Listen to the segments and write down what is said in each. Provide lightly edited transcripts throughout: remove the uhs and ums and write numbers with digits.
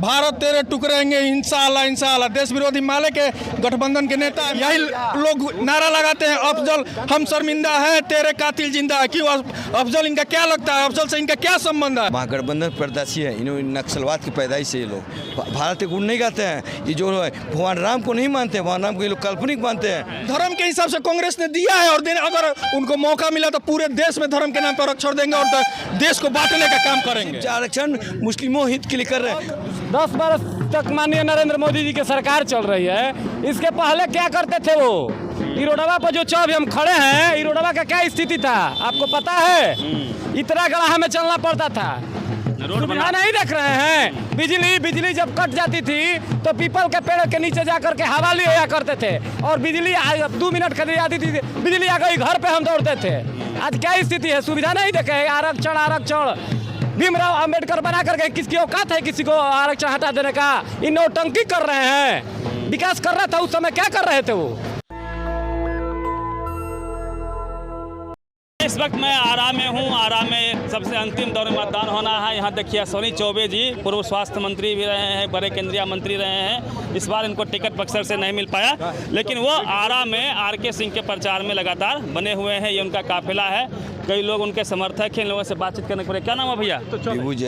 भारत तेरे टुकड़ेंगे इंशाअल्लाह इंशाअल्लाह। देश विरोधी माले के गठबंधन के नेता यही लोग नारा लगाते हैं, अफजल हम शर्मिंदा है तेरे कातिल जिंदा है। क्यों अफजल, इनका क्या लगता है, अफजल से इनका क्या संबंध है? महागठबंधन प्रत्याशी है, इन्होंने नक्सलवाद की पैदाइश से ये लोग भारत के गुण नहीं गाते हैं। ये जो है भगवान राम को नहीं मानते, भगवान राम को ये लोग काल्पनिक मानते हैं। धर्म के हिसाब से कांग्रेस ने दिया है और अगर उनको मौका मिला तो पूरे देश में धर्म के नाम पर आरक्षण देंगे और देश को बांटने का काम करेंगे। आरक्षण मुस्लिमों हित के लिए कर रहे हैं। 10 बरस तक माननीय नरेंद्र मोदी जी की सरकार चल रही है। इसके पहले क्या करते थे वो? इरोडवा पर जो चौब हम खड़े हैं, इरोडवा का क्या स्थिति था आपको पता है? इतना गड़ा हमें चलना पड़ता था। सुविधा नहीं देख रहे हैं। बिजली जब कट जाती थी तो पीपल के पेड़ के नीचे जाकर के हवा ले आया करते थे और बिजली 2 मिनट के लिए आती थी, बिजली आ गई घर पे हम दौड़ते थे। आज क्या स्थिति है? सुविधा नहीं देखे। आरक्षण भीमराव अंबेडकर बना करके किसकी औकात है किसी को आरक्षण हटा देने का? इन नौटंकी कर रहे हैं। विकास कर रहा था उस समय, क्या कर रहे थे वो? इस वक्त मैं आरा में हूँ। आरा में सबसे अंतिम दौर में मतदान होना है। यहाँ देखिए अश्विनी चौबे जी पूर्व स्वास्थ्य मंत्री भी रहे हैं, बड़े केंद्रीय मंत्री रहे हैं। इस बार इनको टिकट बक्सर से नहीं मिल पाया, लेकिन वो आरा में आर.के. सिंह के प्रचार में लगातार बने हुए हैं। ये उनका काफिला है। कई लोग उनके समर्थक हैं। इन लोगों से बातचीत करने के लिए क्या नाम है भैया?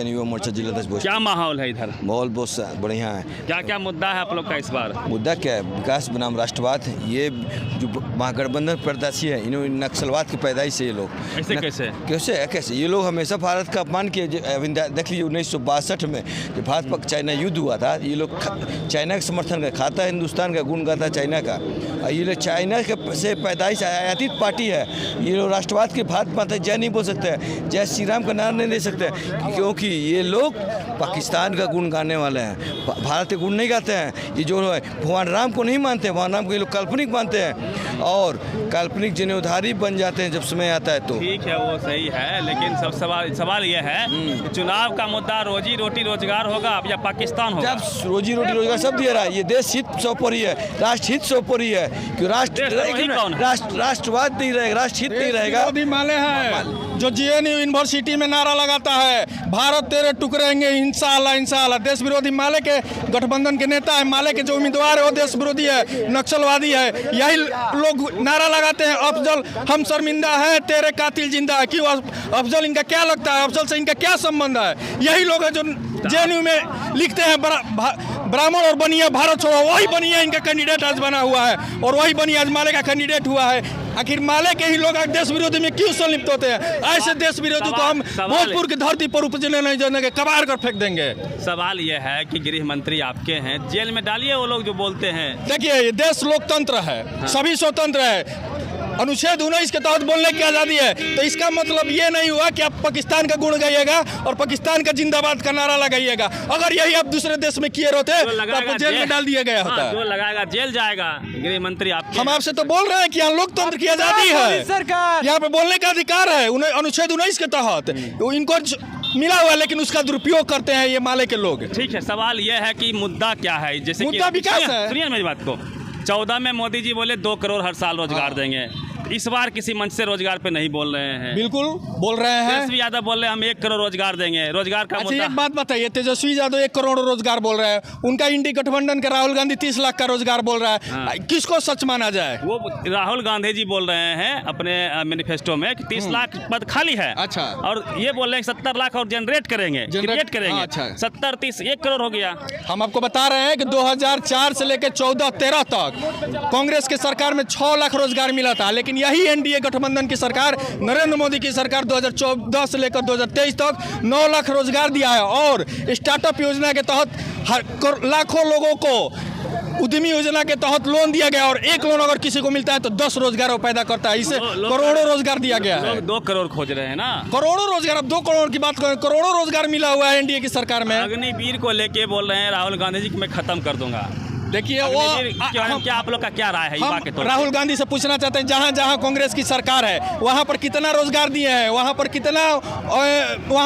युवा मोर्चा जिला 10 क्या माहौल है इधर? माहौल बहुत बढ़िया है। क्या क्या मुद्दा है आप लोग का इस बार? मुद्दा क्या है? विकास बनाम राष्ट्रवाद। ये जो महागठबंधन प्रत्याशी है, इन्होंने नक्सलवाद की पैदाइश से ये लोग ऐसे कैसे ये लोग हमेशा भारत का अपमान किए। देख लीजिए 1962 में जब भारत पाक चाइना युद्ध हुआ था, ये लोग चाइना का समर्थन खाता है, हिंदुस्तान का गुण गाता है चाइना का। ये लोग चाइना के से पैदाइश आयातित पार्टी है। ये लोग राष्ट्रवाद की भारत माता जय नहीं बोल सकते, जय श्री राम का नारा नहीं दे सकते, क्योंकि ये लोग पाकिस्तान का गुण गाने वाले हैं, भारत के गुण नहीं गाते हैं। ये जो है भगवान राम को नहीं मानते, भगवान राम को ये लोग काल्पनिक मानते हैं और काल्पनिक जनेऊधारी बन जाते हैं जब समय आता है तो। ठीक है, वो सही है, लेकिन सब सवाल ये है चुनाव का मुद्दा रोजी रोटी रोजगार होगा या पाकिस्तान होगा? जब रोजी रोटी रोजगार सब दे रहा है, ये देश हित सौपर ही है, राष्ट्र हित सौपर ही है। क्यों राष्ट्रवाद नहीं रहेगा, राष्ट्र हित नहीं रहेगा। माले हैं जो जेएनयू यूनिवर्सिटी में नारा लगाता है, भारत तेरे टुकड़ेंगे इंशाअल्लाह इंशाअल्लाह। देश विरोधी माले के गठबंधन के नेता है। माले के जो उम्मीदवार है वो देश विरोधी है, नक्सलवादी है। यही लोग नारा लगाते हैं, अफजल हम शर्मिंदा है तेरे कातिल जिंदा है। क्यों अफजल, इनका क्या लगता है, अफजल से इनका क्या संबंध है? यही लोग हैं जो जेएनयू में लिखते हैं ब्राह्मण और बनिया भारत छोड़ो। वही बनिया इनका कैंडिडेट आज बना हुआ है और वही बनिया आज माले का कैंडिडेट हुआ है। आखिर माले के ही लोग देश विरोधी में क्यों संलिप्त होते हैं? ऐसे देश विरोधी को हम भोजपुर की धरती पर उपजने नहीं जाने के कबाड़ कर फेंक देंगे। सवाल यह है कि गृह मंत्री आपके हैं, जेल में डालिए वो लोग जो बोलते हैं। देखिए देश लोकतंत्र है, सभी स्वतंत्र है। अनुच्छेद 19 के तहत बोलने की आज़ादी है, तो इसका मतलब ये नहीं हुआ कि आप पाकिस्तान का गुण गाइएगा और पाकिस्तान का जिंदाबाद का नारा लगाइएगा। अगर यही आप दूसरे देश में किए रहते तो आपको जेल में डाल दिया गया होता। जो लगाएगा जेल जाएगा। गृह मंत्री आपके, हम आपसे तो बोल रहे हैं कि यहाँ लोकतंत्र की आज़ादी है, सरकार यहाँ पे बोलने का अधिकार है अनुच्छेद 19 के तहत। इनको मिला हुआ, लेकिन उसका दुरुपयोग करते हैं ये माले के लोग। ठीक है, सवाल यह है कि मुद्दा क्या है? जैसे मुद्दा विकास है। सुनिए मेरी बात को। 14 में मोदी जी बोले 2 करोड़ हर साल रोजगार देंगे। इस बार किसी मंच से रोजगार पे नहीं बोल रहे हैं। बिल्कुल बोल रहे हैं। तेजस्वी यादव बोल रहे हैं हम 1 करोड़ रोजगार देंगे। रोजगार का मुद्दा। एक बात बताइए, तेजस्वी यादव 1 करोड़ रोजगार बोल रहे हैं, उनका इंडी गठबंधन के राहुल गांधी 30 लाख का रोजगार बोल रहा है। किसको सच माना जाए? वो राहुल गांधी जी बोल रहे हैं अपने मैनिफेस्टो में कि 30 लाख पद खाली है। अच्छा। और ये बोल रहे हैं 70 लाख और जनरेट करेंगे, क्रिएट करेंगे। अच्छा। 70 30 1 करोड़ हो गया। हम आपको बता रहे हैं कि 2004 से लेकर 14-13 तक कांग्रेस की सरकार में 6 लाख रोजगार मिला था, लेकिन यही एनडीए गठबंधन की सरकार, नरेंद्र मोदी की सरकार 2014 से लेकर 2023 तक 9 लाख रोजगार दिया है। और स्टार्टअप योजना के तहत लाखों लोगों को उद्यमी योजना के तहत लोन दिया गया और एक लोन अगर किसी को मिलता है तो 10 रोजगार वो पैदा करता है। इसे करोड़ों रोजगार दिया गया है। 2 करोड़ खोज रहे हैं ना, करोड़ों रोजगार। अब 2 करोड़ की बात करें, करोड़ों रोजगार मिला हुआ है एनडीए की सरकार में। अग्निवीर को लेके बोल रहे हैं राहुल गांधी जी कि मैं खत्म कर दूंगा। देखिए वो क्या आप लोग का क्या राय है? हम राहुल गांधी से पूछना चाहते हैं, जहाँ जहाँ कांग्रेस की सरकार है वहाँ पर कितना रोजगार दिए हैं, वहाँ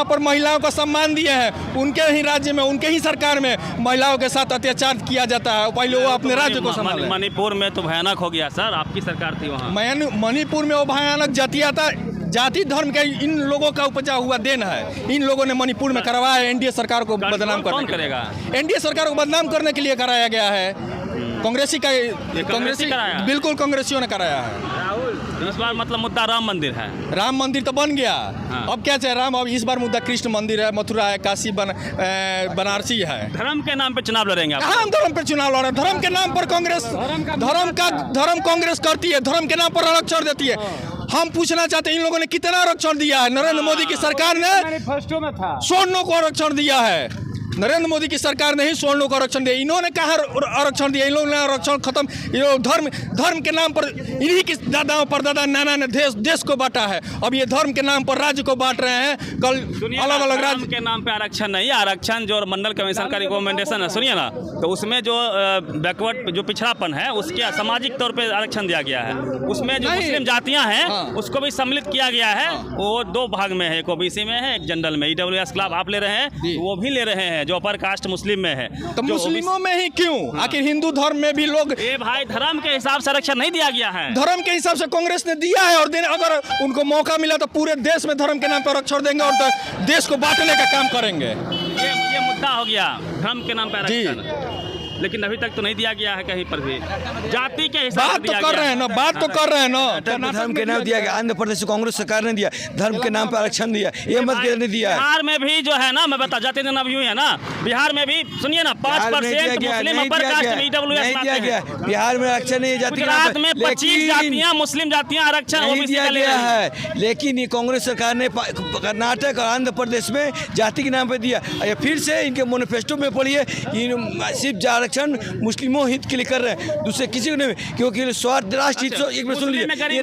पर महिलाओं का सम्मान दिए हैं। उनके ही राज्य में, उनके ही सरकार में महिलाओं के साथ अत्याचार किया जाता है। पहले वो अपने राज्य को संभाले। मणिपुर में तो भयानक हो गया सर, आपकी सरकार थी वहाँ। मणिपुर में वो भयानक जातीयता जाति धर्म का इन लोगों का उपजा हुआ देन है। इन लोगों ने मणिपुर में करवाया है एनडीए सरकार को बदनाम कौन करेगा? एनडीए सरकार को बदनाम करने के लिए कराया गया है। कांग्रेसी कराया? बिल्कुल कांग्रेसियों ने कराया है। इस बार मतलब मुद्दा राम मंदिर है। राम मंदिर तो बन गया। हाँ। अब क्या चाहिए राम? अब इस बार मुद्दा कृष्ण मंदिर है, मथुरा है, काशी बनारसी है। धर्म के नाम पे चुनाव लड़ेंगे आप? कहाँ हम धर्म पर चुनाव लड़ रहे हैं? धर्म के नाम पर कांग्रेस धर्म कांग्रेस करती है, धर्म के नाम पर आरक्षण देती है। हम पूछना चाहते हैं इन लोगों ने कितना आरक्षण दिया है? नरेंद्र मोदी की सरकार ने मैनिफेस्टो में था स्वर्णों को आरक्षण दिया है। नरेंद्र मोदी की सरकार ने ही स्वर्णों को आरक्षण दिया। इन्होंने कहा आरक्षण दिया? इन लोगों ने आरक्षण खत्म। ये लोग धर्म के नाम पर इन्हीं के दादाओं पर दादा नाना ने देश को बांटा है। अब ये धर्म के नाम पर राज्य को बांट रहे हैं। कल अलग अलग राज्य के नाम पे आरक्षण नहीं, आरक्षण जो मंडल कमीशन का रिकमेंडेशन है, सुनिए ना, तो उसमें जो बैकवर्ड जो पिछड़ापन है उसके सामाजिक तौर पे आरक्षण दिया गया है। उसमें जो मुस्लिम जातियां हैं उसको भी सम्मिलित किया गया है। वो 2 भाग में है, एक ओबीसी में है, एक जनरल में। ईडब्ल्यूएस क्लब आप ले रहे हैं, वो भी ले रहे हैं जो अपर कास्ट मुस्लिम में है। तो मुस्लिमों में ही क्यों? आखिर हिंदू धर्म में भी लोग ये भाई धर्म के हिसाब से आरक्षण नहीं दिया गया है। धर्म के हिसाब से कांग्रेस ने दिया है। और अगर उनको मौका मिला तो पूरे देश में धर्म के नाम पर आरक्षण देंगे और देश को बांटने का काम करेंगे। ये मुद्दा हो गया धर्म के नाम पर आरक्षण, लेकिन अभी तक तो नहीं दिया गया है कहीं पर भी। जाति के हिसाब से बात तो कर रहे हैं ना, बात तो कर रहे हैं ना। धर्म के नाम दिया गया। आंध्र प्रदेश कांग्रेस सरकार ने दिया, धर्म के नाम पर आरक्षण दिया। ये मत नहीं दिया। बिहार में भी जो है ना, मैं बता जाते दिन अभी है ना, बिहार में भी सुनिए ना 5% मुस्लिम अपर कास्ट में ईडब्ल्यूएस दिया गया। बिहार में आरक्षण नहीं जाति। गुजरात में 25 जातियां मुस्लिम जातियां आरक्षण ओबीसी का ले गया है। लेकिन ये कांग्रेस सरकार ने कर्नाटक और आंध्र प्रदेश में जाति के नाम पर दिया। फिर से इनके मैनिफेस्टो में पढ़िए, सिर्फ आरक्षण मुस्लिमों हित के लिए कर रहे हैं, दूसरे किसी को नहीं। क्योंकि स्वार्थ राष्ट्र हित एक में सुन लीजिए,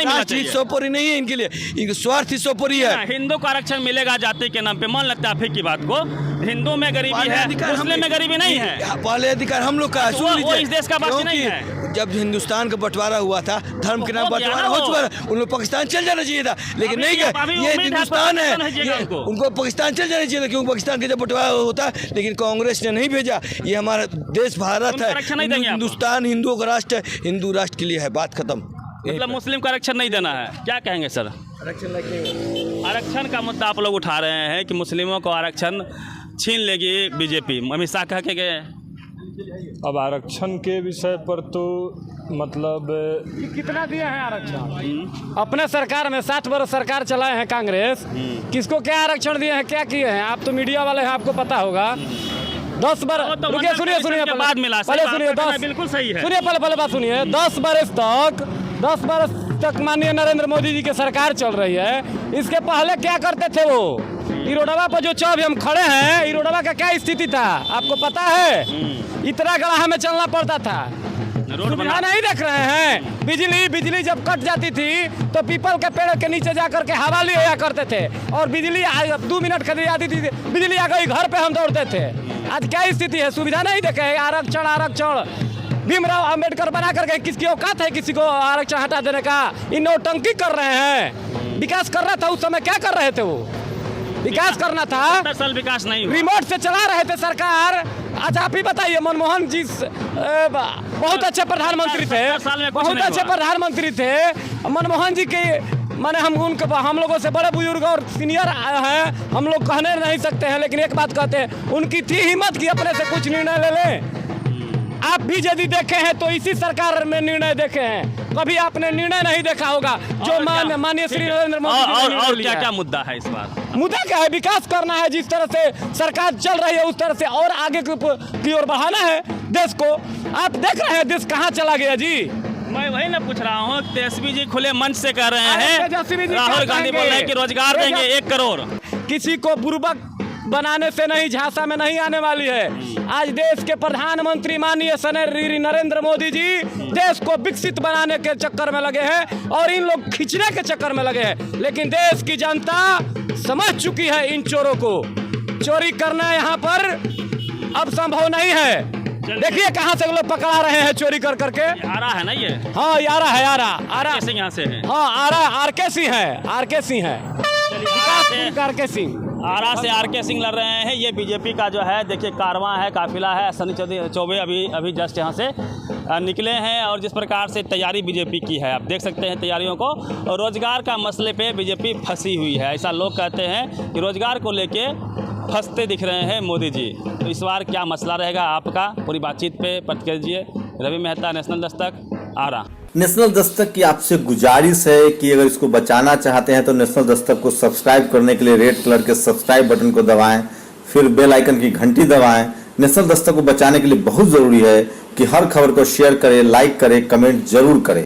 राष्ट्र हित सोपोरी नहीं है इनके लिए, इनके स्वार्थ हित सोपोरी है। हिंदू को आरक्षण मिलेगा जाति के नाम पे, मान लगता है फिर की बात को। हिंदू में गरीबी है, मुस्लिम में गरीबी नहीं है। पहले अधिकार हम लोग का, सुन लीजिए, इस देश का बात नहीं है। जब हिंदुस्तान का बंटवारा हुआ था, धर्म के नाम बंटवारा हो चुका था, उन लोग पाकिस्तान चल जाना चाहिए था, लेकिन नहीं गए। ये हिंदुस्तान है, उनको पाकिस्तान चल जाना चाहिए था, क्योंकि पाकिस्तान का जब बंटवारा होता, लेकिन कांग्रेस ने नहीं भेजा। ये हमारा देश भारत है, हिंदुस्तान हिंदुओं का राष्ट्र है, हिंदू राष्ट्र के लिए है, बात खत्म। मतलब मुस्लिम को आरक्षण नहीं देना है, क्या कहेंगे सर? आरक्षण का मुद्दा आप लोग उठा रहे हैं कि मुस्लिमों को आरक्षण छीन लेगी बीजेपी, अमित शाह कह के गए। अब आरक्षण के विषय पर तो मतलब कितना दिए हैं आरक्षण? अपने सरकार में 60 वर्ष सरकार चलाए हैं कांग्रेस, किसको क्या आरक्षण दिए हैं, क्या किए हैं? आप तो मीडिया वाले हैं, आपको पता होगा। 10 बार रुकिए, सुनिए बाद मिला, पहले सुनिए, 10 बिल्कुल सही है, सुनिए पहले बात सुनिए। 10 बरस तक माननीय नरेंद्र मोदी जी की सरकार चल रही है। इसके पहले क्या करते थे वो? इरोडवा पर जो चौब हम खड़े हैं, इरोडवा का क्या स्थिति था आपको पता है? इतना गढ़ा में चलना पड़ता था। सुविधा नहीं देख रहे हैं? बिजली जब कट जाती थी तो पीपल के पेड़ के नीचे जाकर के हवा ले आया करते थे, और बिजली 2 मिनट खड़ी आती थी, बिजली आ गई घर पे हम दौड़ते थे। आज क्या स्थिति है? सुविधा नहीं देखे। आरक्षण भीमराव अंबेडकर बना करके किसकी औकात है किसी को आरक्षण हटा देने का? इन नौटंकी कर रहे हैं। विकास कर रहा था उस समय, क्या कर रहे थे वो? विकास करना था, दरअसल विकास नहीं हुआ। रिमोट से चला रहे थे सरकार। अच्छा आप ही बताइए, मनमोहन जी बहुत अच्छे प्रधानमंत्री थे, बहुत अच्छे प्रधानमंत्री थे। मनमोहन जी के माने हम लोगों से बड़े बुजुर्ग और सीनियर हैं, हम लोग कहने नहीं सकते हैं, लेकिन एक बात कहते हैं, उनकी थी हिम्मत कि अपने से कुछ निर्णय ले लें। आप भी यदि देखे हैं तो इसी सरकार में निर्णय देखे हैं, कभी आपने निर्णय नहीं देखा होगा जो माननीय श्री नरेंद्र मोदी। और क्या मुद्दा है इस बार? मुद्दा क्या है? विकास करना है। जिस तरह से सरकार चल रही है उस तरह से और आगे की ओर बढ़ाना है देश को। आप देख रहे हैं देश कहाँ चला गया जी। मैं वही ना पूछ रहा हूँ, तेजस्वी जी खुले मंच से कह रहे हैं, राहुल गांधी बोल रहे हैं कि रोजगार देंगे 1 करोड़। किसी को बुर्बक बनाने से नहीं, झांसा में नहीं आने वाली है। आज देश के प्रधानमंत्री माननीय श्री नरेंद्र मोदी जी देश को विकसित बनाने के चक्कर में लगे हैं और इन लोग खींचने के चक्कर में लगे हैं। लेकिन देश की जनता समझ चुकी है इन चोरों को। चोरी करना यहाँ पर अब संभव नहीं है। देखिए कहाँ से लोग पकड़ा रहे हैं चोरी कर करके। आरा है ना ये? हाँ यारा है, आरा सिंह यहाँ से है। हाँ आरके सिंह है, आरके सिंह है, आरके सिंह। आरा से आर.के. सिंह लड़ रहे हैं। ये बीजेपी का जो है देखिए कारवां है, काफिला है। सनी चौबे अभी जस्ट यहाँ से निकले हैं और जिस प्रकार से तैयारी बीजेपी की है आप देख सकते हैं तैयारियों को। और रोजगार का मसले पे बीजेपी फंसी हुई है, ऐसा लोग कहते हैं कि रोजगार को लेके फंसते दिख रहे हैं मोदी जी। तो इस बार क्या मसला रहेगा आपका, पूरी बातचीत पे प्रतिक्रिया दीजिए। रवि मेहता, नेशनल दस्तक, आरा। नेशनल दस्तक की आपसे गुजारिश है कि अगर इसको बचाना चाहते हैं तो नेशनल दस्तक को सब्सक्राइब करने के लिए रेड कलर के सब्सक्राइब बटन को दबाएं, फिर बेल आइकन की घंटी दबाएं। नेशनल दस्तक को बचाने के लिए बहुत जरूरी है कि हर खबर को शेयर करें, लाइक करें, कमेंट जरूर करें।